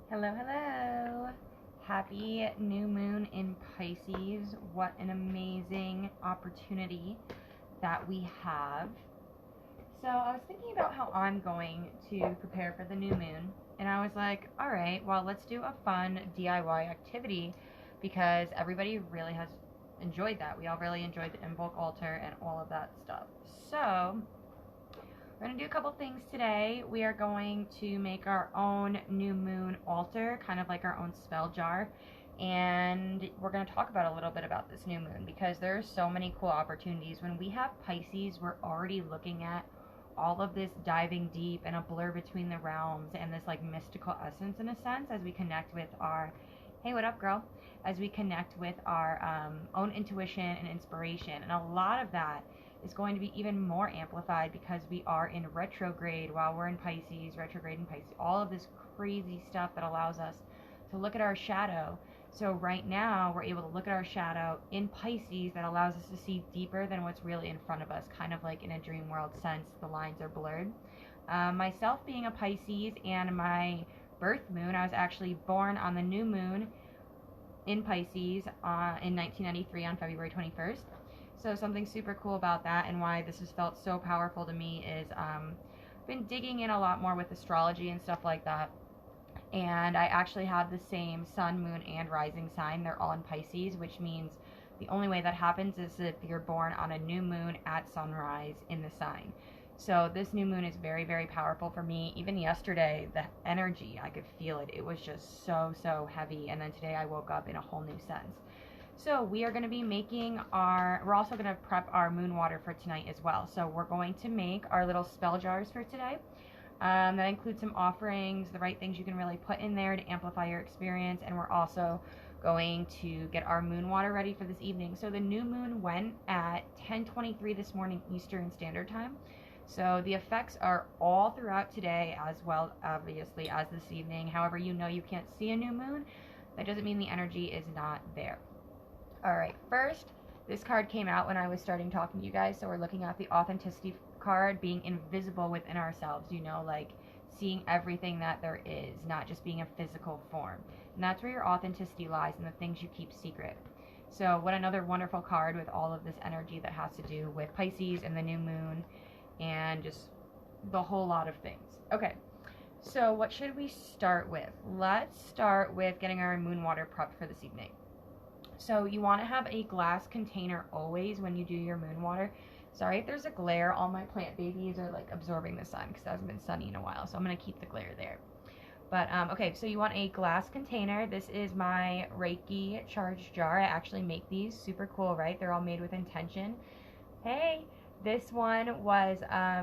Hello, hello. Happy new moon in Pisces. What an amazing opportunity that we have. So, I was thinking about how I'm going to prepare for the new moon, and I was like, all right, well, let's do a fun DIY activity because everybody really has enjoyed that. We all really enjoyed the invoke altar and all of that stuff. So, we're going to do a couple things today. We are going to make our own new moon altar, kind of like our own spell jar. And we're going to talk about a little bit about this new moon because there are so many cool opportunities. When we have Pisces, we're already looking at all of this diving deep and a blur between the realms and this like mystical essence in a sense as we connect with our, hey, what up, girl? As we connect with our own intuition and inspiration. And a lot of that is going to be even more amplified because we are in retrograde while we're in Pisces, retrograde in Pisces, all of this crazy stuff that allows us to look at our shadow. So right now we're able to look at our shadow in Pisces that allows us to see deeper than what's really in front of us, kind of like in a dream world sense, the lines are blurred. Myself being a Pisces and my birth moon, I was actually born on the new moon in Pisces in 1993 on February 21st. So something super cool about that and why this has felt so powerful to me is been digging in a lot more with astrology and stuff like that. And I actually have the same sun, moon, and rising sign. They're all in Pisces, which means the only way that happens is if you're born on a new moon at sunrise in the sign. So this new moon is very, very powerful for me. Even yesterday, the energy, I could feel it. It was just so, so heavy. And then today I woke up in a whole new sense. So we are going to be making we're also going to prep our moon water for tonight as well. So we're going to make our little spell jars for today. That includes some offerings, the right things you can really put in there to amplify your experience. And we're also going to get our moon water ready for this evening. So the new moon went at 10:23 this morning Eastern Standard Time. So the effects are all throughout today as well, obviously, as this evening. However, you know you can't see a new moon. That doesn't mean the energy is not there. Alright, first, this card came out when I was starting talking to you guys, so we're looking at the authenticity card, being invisible within ourselves, you know, like seeing everything that there is, not just being a physical form. And that's where your authenticity lies in the things you keep secret. So what another wonderful card with all of this energy that has to do with Pisces and the new moon and just the whole lot of things. Okay, so what should we start with? Let's start with getting our moon water prepped for this evening. So you want to have a glass container always when you do your moon water. Sorry if there's a glare. All my plant babies are like absorbing the sun because it hasn't been sunny in a while. So I'm going to keep the glare there. But okay, so you want a glass container. This is my Reiki charge jar. I actually make these. Super cool, right? They're all made with intention. Hey, this one was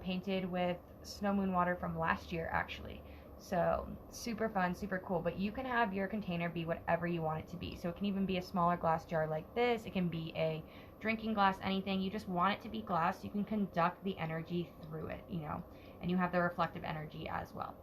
painted with snow moon water from last year actually. So super fun, super cool. But you can have your container be whatever you want it to be. So it can even be a smaller glass jar like this. It can be a drinking glass, anything. You just want it to be glass. You can conduct the energy through it, you know, and you have the reflective energy as well.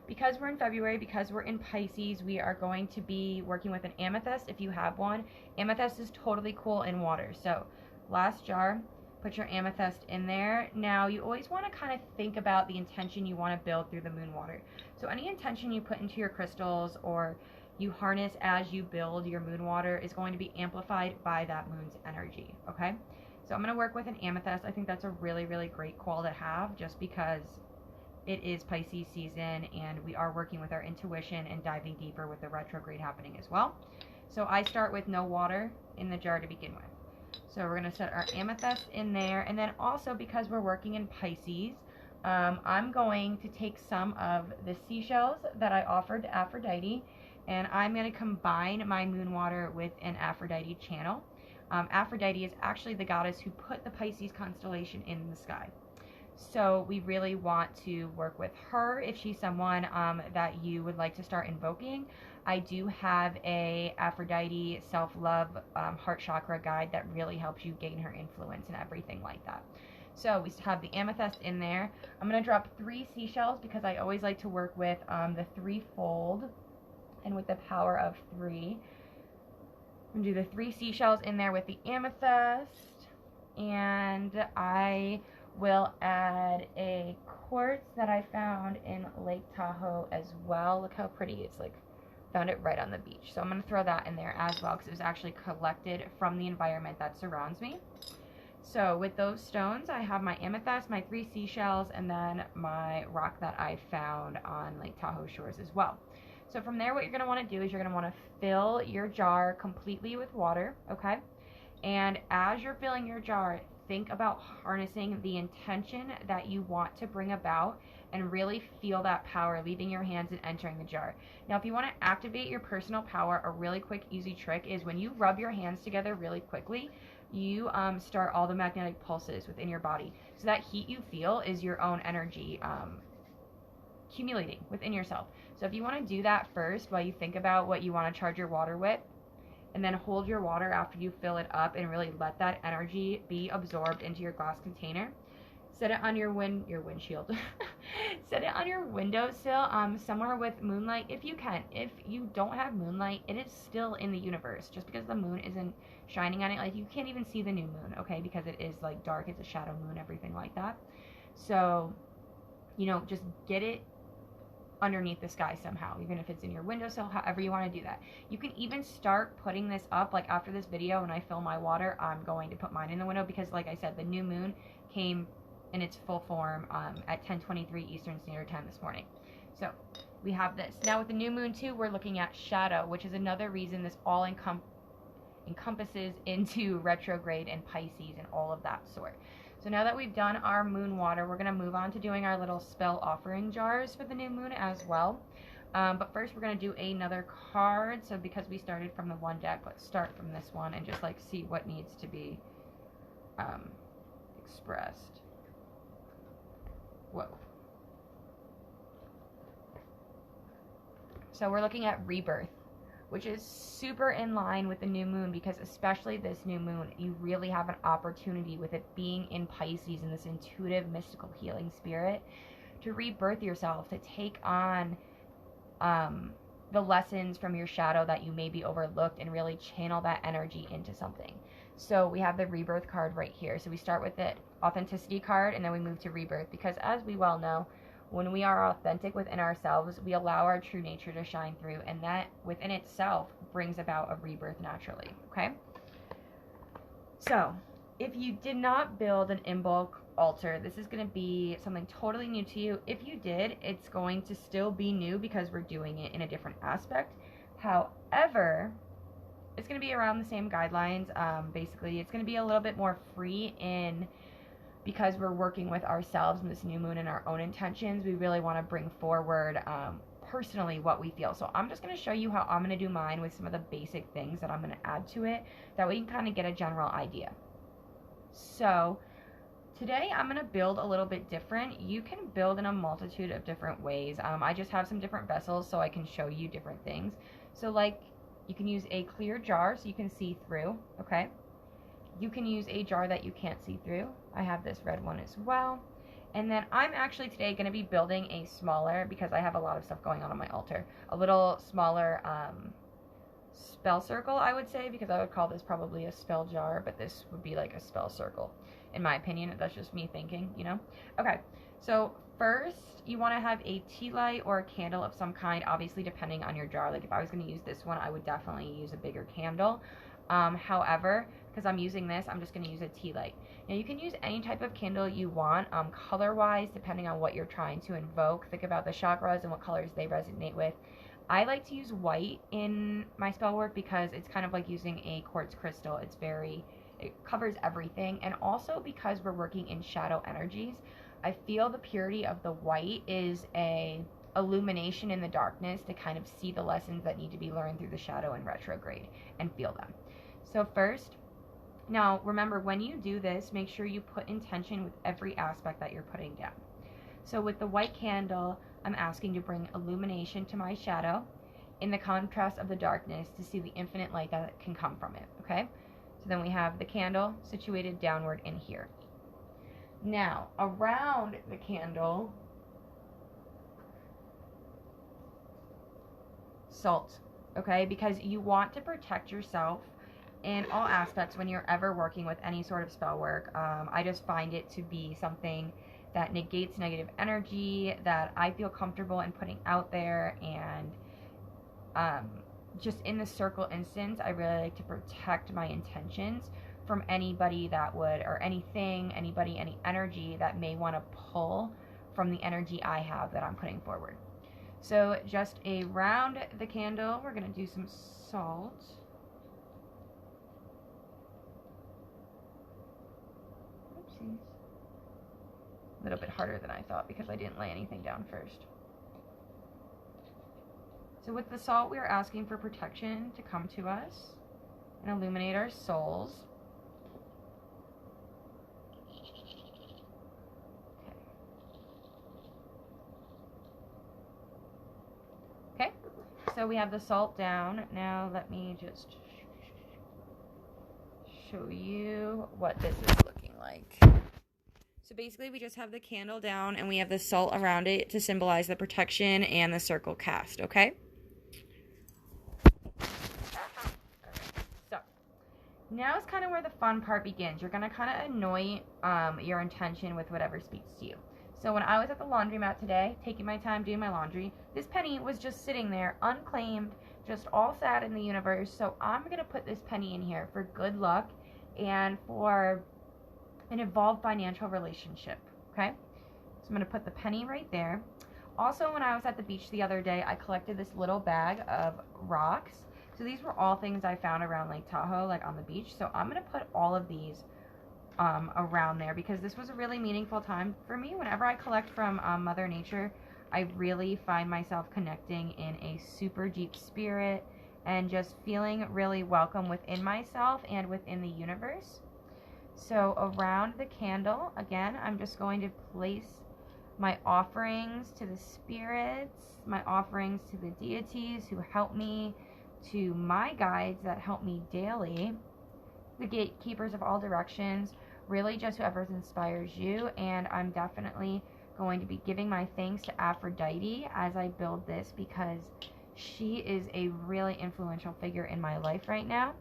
Because we're in February, because we're in Pisces, we are going to be working with an amethyst if you have one. Amethyst is totally cool in water. So glass jar, put your amethyst in there. Now, you always want to kind of think about the intention you want to build through the moon water. So any intention you put into your crystals or you harness as you build your moon water is going to be amplified by that moon's energy, okay? So I'm going to work with an amethyst. I think that's a really, really great qual to have just because it is Pisces season and we are working with our intuition and diving deeper with the retrograde happening as well. So I start with no water in the jar to begin with. So we're going to set our amethyst in there. And then also because we're working in Pisces, I'm going to take some of the seashells that I offered to Aphrodite, and I'm going to combine my moon water with an Aphrodite channel. Aphrodite is actually the goddess who put the Pisces constellation in the sky. So we really want to work with her if she's someone that you would like to start invoking. I do have a Aphrodite self-love heart chakra guide that really helps you gain her influence and everything like that. So we have the amethyst in there. I'm going to drop 3 seashells because I always like to work with the 3-fold and with the power of 3. I'm going to do the 3 seashells in there with the amethyst, and I will add a quartz that I found in Lake Tahoe as well. Look how pretty it's like. Found it right on the beach. So I'm going to throw that in there as well because it was actually collected from the environment that surrounds me. So with those stones, I have my amethyst, my 3 seashells, and then my rock that I found on Lake Tahoe shores as well. So from there, what you're going to want to do is you're going to want to fill your jar completely with water, okay? And as you're filling your jar, think about harnessing the intention that you want to bring about and really feel that power leaving your hands and entering the jar. Now, if you want to activate your personal power, a really quick, easy trick is when you rub your hands together really quickly, you start all the magnetic pulses within your body. So that heat you feel is your own energy accumulating within yourself. So if you want to do that first while you think about what you want to charge your water with, and then hold your water after you fill it up and really let that energy be absorbed into your glass container. Set it on your windshield. Set it on your windowsill, somewhere with moonlight if you can. If you don't have moonlight, it is still in the universe. Just because the moon isn't shining on it, like you can't even see the new moon, okay? Because it is like dark, it's a shadow moon, everything like that. So, you know, just get it underneath the sky somehow, even if it's in your windowsill, however you want to do that. You can even start putting this up, like after this video when I fill my water, I'm going to put mine in the window because like I said, the new moon came in its full form at 10:23 Eastern Standard Time this morning. So we have this. Now with the new moon too, we're looking at shadow, which is another reason this all encompasses into retrograde and Pisces and all of that sort. So now that we've done our moon water, we're going to move on to doing our little spell offering jars for the new moon as well. But first we're going to do another card. So because we started from the one deck, let's start from this one and just like see what needs to be expressed. Whoa. So we're looking at rebirth, which is super in line with the new moon because especially this new moon, you really have an opportunity with it being in Pisces and this intuitive, mystical healing spirit to rebirth yourself, to take on the lessons from your shadow that you maybe overlooked and really channel that energy into something. So we have the rebirth card right here. So we start with the authenticity card and then we move to rebirth because as we well know, when we are authentic within ourselves, we allow our true nature to shine through, and that within itself brings about a rebirth naturally, okay? So, if you did not build an in-bulk altar, this is going to be something totally new to you. If you did, it's going to still be new because we're doing it in a different aspect. However, it's going to be around the same guidelines. Basically, it's going to be a little bit more free in because we're working with ourselves in this new moon and our own intentions. We really want to bring forward personally what we feel. So I'm just going to show you how I'm going to do mine with some of the basic things that I'm going to add to it. That way you can kind of get a general idea. So today I'm going to build a little bit different. You can build in a multitude of different ways. I just have some different vessels so I can show you different things. So like you can use a clear jar so you can see through, okay? You can use a jar that you can't see through. I have this red one as well. And then I'm actually today going to be building a smaller, because I have a lot of stuff going on my altar, a little smaller spell circle, I would say, because I would call this probably a spell jar, but this would be like a spell circle, in my opinion. That's just me thinking, you know? Okay, so first you want to have a tea light or a candle of some kind, obviously depending on your jar. Like if I was going to use this one, I would definitely use a bigger candle. However, because I'm using this, I'm just going to use a tea light. Now you can use any type of candle you want, color-wise, depending on what you're trying to invoke. Think about the chakras and what colors they resonate with. I like to use white in my spell work because it's kind of like using a quartz crystal. It covers everything, and also because we're working in shadow energies, I feel the purity of the white is a illumination in the darkness to kind of see the lessons that need to be learned through the shadow and retrograde and feel them. So first, now remember when you do this, make sure you put intention with every aspect that you're putting down. So with the white candle, I'm asking to bring illumination to my shadow in the contrast of the darkness to see the infinite light that can come from it, okay? So then we have the candle situated downward in here. Now, around the candle, salt, okay? Because you want to protect yourself in all aspects when you're ever working with any sort of spell work. I just find it to be something that negates negative energy that I feel comfortable in putting out there. And just in the circle instance, I really like to protect my intentions from anybody that would, or anything, anybody, any energy that may want to pull from the energy I have that I'm putting forward. So just around the candle, we're going to do some salt. Oopsies. A little bit harder than I thought because I didn't lay anything down first. So with the salt, we are asking for protection to come to us and illuminate our souls. Okay, so we have the salt down. Now let me just show you what this is looking like. So basically we just have the candle down and we have the salt around it to symbolize the protection and the circle cast, okay? So now is kind of where the fun part begins. You're going to kind of anoint your intention with whatever speaks to you. So when I was at the laundromat today, taking my time doing my laundry, this penny was just sitting there, unclaimed, just all sad in the universe. So I'm going to put this penny in here for good luck and for an evolved financial relationship, okay? So I'm going to put the penny right there. Also, when I was at the beach the other day, I collected this little bag of rocks. So these were all things I found around Lake Tahoe, like on the beach. So I'm going to put all of these around there because this was a really meaningful time for me. Whenever I collect from Mother Nature, I really find myself connecting in a super deep spirit and just feeling really welcome within myself and within the universe. So around the candle, again, I'm just going to place my offerings to the spirits, my offerings to the deities who help me, to my guides that help me daily, the gatekeepers of all directions, really just whoever inspires you. And I'm definitely going to be giving my thanks to Aphrodite as I build this because she is a really influential figure in my life right now.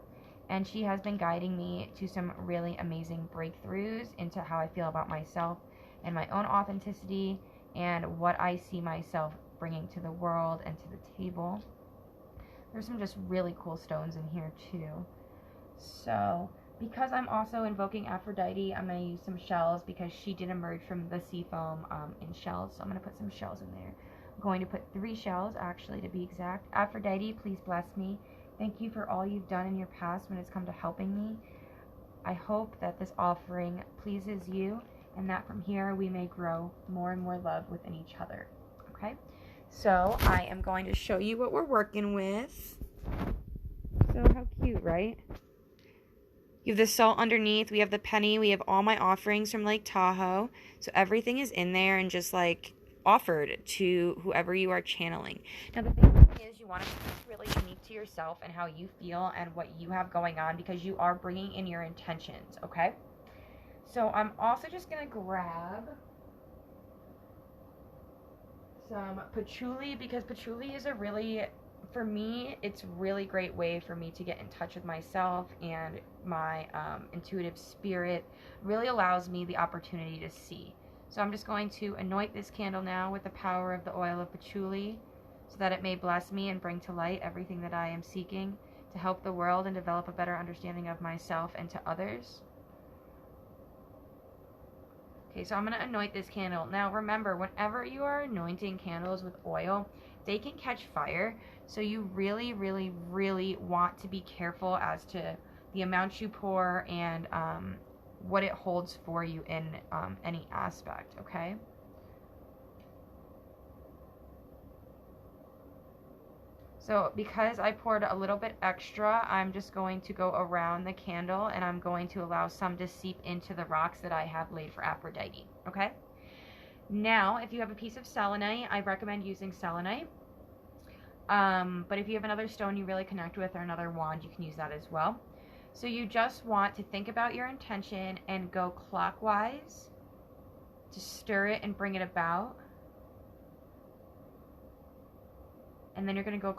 And she has been guiding me to some really amazing breakthroughs into how I feel about myself and my own authenticity and what I see myself bringing to the world and to the table. There's some just really cool stones in here too. So because I'm also invoking Aphrodite, I'm going to use some shells because she did emerge from the sea foam in shells. So I'm going to put some shells in there. I'm going to put 3 shells actually to be exact. Aphrodite, please bless me. Thank you for all you've done in your past when it's come to helping me. I hope that this offering pleases you and that from here we may grow more and more love within each other. Okay? So I am going to show you what we're working with. So how cute, right? You have the salt underneath. We have the penny. We have all my offerings from Lake Tahoe. So everything is in there and just like offered to whoever you are channeling. Now the big thing is you want to make this really unique to yourself and how you feel and what you have going on because you are bringing in your intentions, okay? So I'm also just going to grab some patchouli because patchouli is a really, for me, it's a really great way for me to get in touch with myself and my intuitive spirit. Really allows me the opportunity to see. So I'm just going to anoint this candle now with the power of the oil of patchouli so that it may bless me and bring to light everything that I am seeking to help the world and develop a better understanding of myself and to others. Okay, so I'm going to anoint this candle. Now remember, whenever you are anointing candles with oil, they can catch fire. So you really, really, really want to be careful as to the amount you pour and what it holds for you in any aspect, okay? So because I poured a little bit extra, I'm just going to go around the candle and I'm going to allow some to seep into the rocks that I have laid for Aphrodite, okay? Now, if you have a piece of selenite, I recommend using selenite. But if you have another stone you really connect with or another wand, you can use that as well. So you just want to think about your intention and go clockwise to stir it and bring it about. And then you're going to go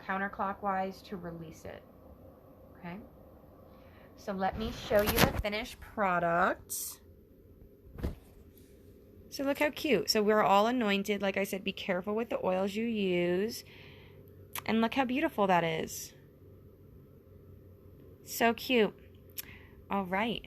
counterclockwise to release it. Okay? So let me show you the finished product. So look how cute. So we're all anointed. Like I said, be careful with the oils you use. And look how beautiful that is. So cute. All right.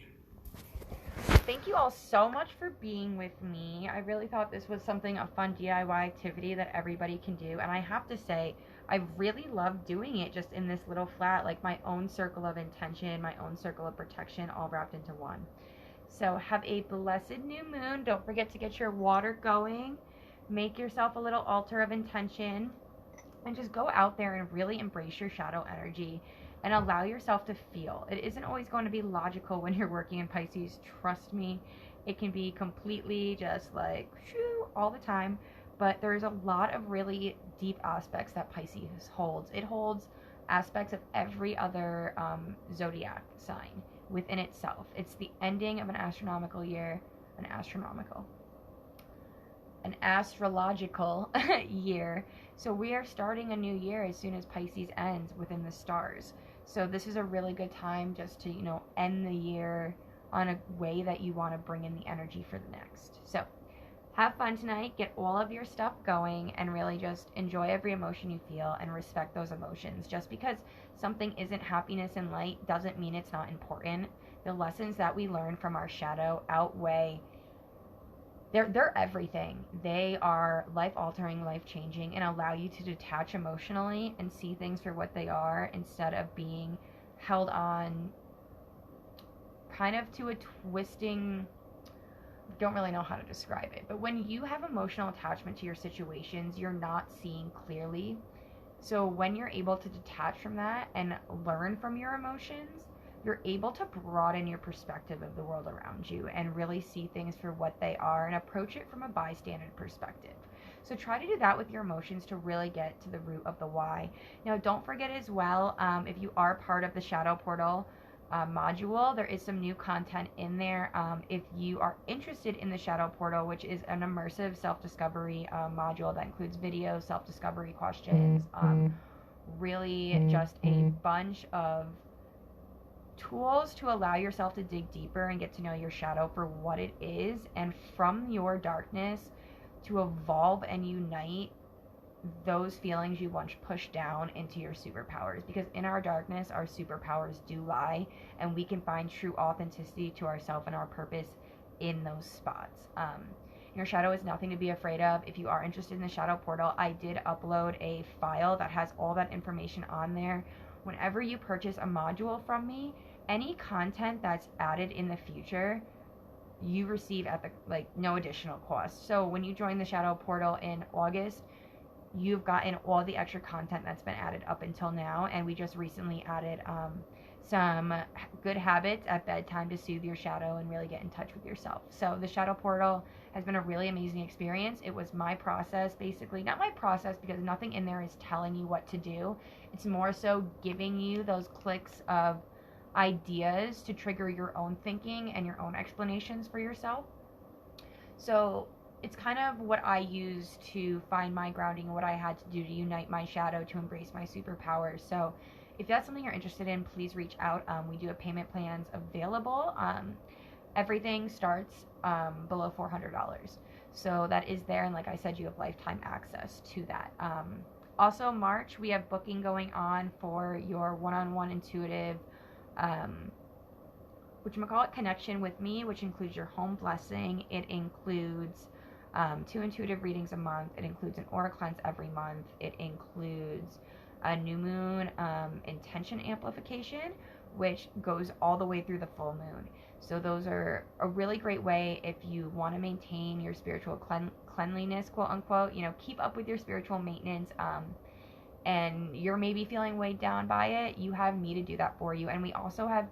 Thank you all so much for being with me. I really thought this was a fun DIY activity that everybody can do. And I have to say, I really love doing it just in this little flat, like my own circle of intention, my own circle of protection, all wrapped into one. So have a blessed new moon. Don't forget to get your water going. Make yourself a little altar of intention. And just go out there and really embrace your shadow energy and allow yourself to feel. It isn't always going to be logical when you're working in Pisces. Trust me, it can be completely just like shoo all the time. But there's a lot of really deep aspects that Pisces holds. It holds aspects of every other zodiac sign within itself. It's the ending of an astrological year. So we are starting a new year as soon as Pisces ends within the stars. So this is a really good time just to, end the year on a way that you want to bring in the energy for the next. So have fun tonight, get all of your stuff going, and really just enjoy every emotion you feel and respect those emotions. Just because something isn't happiness and light doesn't mean it's not important. The lessons that we learn from our shadow outweigh. They're everything. They are life-altering, life-changing, and allow you to detach emotionally and see things for what they are instead of being held on kind of to a twisting, don't really know how to describe it. But when you have emotional attachment to your situations, you're not seeing clearly. So when you're able to detach from that and learn from your emotions, you're able to broaden your perspective of the world around you and really see things for what they are and approach it from a bystander perspective. So try to do that with your emotions to really get to the root of the why. Now, don't forget as well, if you are part of the Shadow Portal module, there is some new content in there. If you are interested in the Shadow Portal, which is an immersive self-discovery module that includes videos, self-discovery questions, really just a bunch of tools to allow yourself to dig deeper and get to know your shadow for what it is, and from your darkness to evolve and unite those feelings you once pushed down into your superpowers. Because in our darkness, our superpowers do lie, and we can find true authenticity to ourselves and our purpose in those spots. Your shadow is nothing to be afraid of. If you are interested in the Shadow Portal, I did upload a file that has all that information on there. Whenever you purchase a module from me, any content that's added in the future, you receive at the no additional cost. So when you join the Shadow Portal in August, you've gotten all the extra content that's been added up until now, and we just recently added some good habits at bedtime to soothe your shadow and really get in touch with yourself. So the Shadow Portal has been a really amazing experience. It was my process, basically. Not my process, because nothing in there is telling you what to do. It's more so giving you those clicks of ideas to trigger your own thinking and your own explanations for yourself. So it's kind of what I use to find my grounding, what I had to do to unite my shadow, to embrace my superpowers. So if that's something you're interested in, please reach out. We do have payment plans available. Everything starts below $400. So that is there, and like I said, you have lifetime access to that. Also, March, we have booking going on for your one-on-one intuitive connection with me, which includes your home blessing. It includes 2 intuitive readings a month. It includes an aura cleanse every month. It includes a new moon intention amplification, which goes all the way through the full moon. So those are a really great way if you want to maintain your spiritual cleanliness, quote unquote, keep up with your spiritual maintenance, and you're maybe feeling weighed down by it, you have me to do that for you. And we also have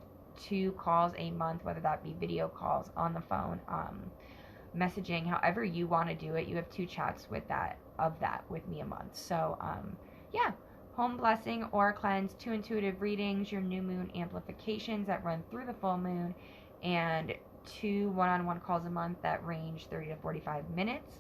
2 calls a month, whether that be video calls, on the phone, messaging, however you want to do it. You have 2 chats with that with me a month. So yeah, home blessing, aura cleanse, 2 intuitive readings, your new moon amplifications that run through the full moon, and 2 one-on-one calls a month that range 30 to 45 minutes.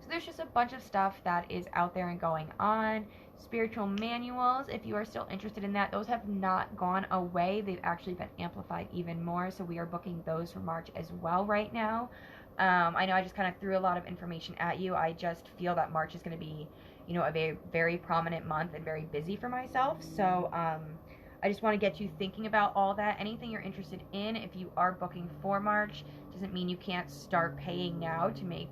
So there's just a bunch of stuff that is out there and going on. Spiritual manuals, if you are still interested in that, those have not gone away. They've actually been amplified even more. So we are booking those for March as well right now. I know I just kind of threw a lot of information at you. I just feel that March is going to be, you know, a very, very prominent month and very busy for myself. So I just want to get you thinking about all that. Anything you're interested in, if you are booking for March, doesn't mean you can't start paying now to make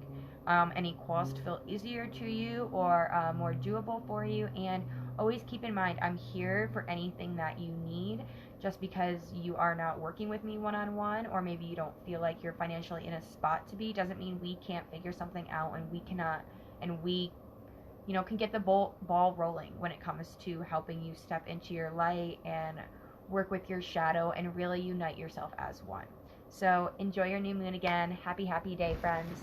any cost feel easier to you or more doable for you. And always keep in mind, I'm here for anything that you need. Just because you are not working with me one-on-one, or maybe you don't feel like you're financially in a spot to be, doesn't mean we can't figure something out, and we cannot, and we, you know, can get the ball rolling when it comes to helping you step into your light and work with your shadow and really unite yourself as one. So enjoy your new moon again. Happy day, friends.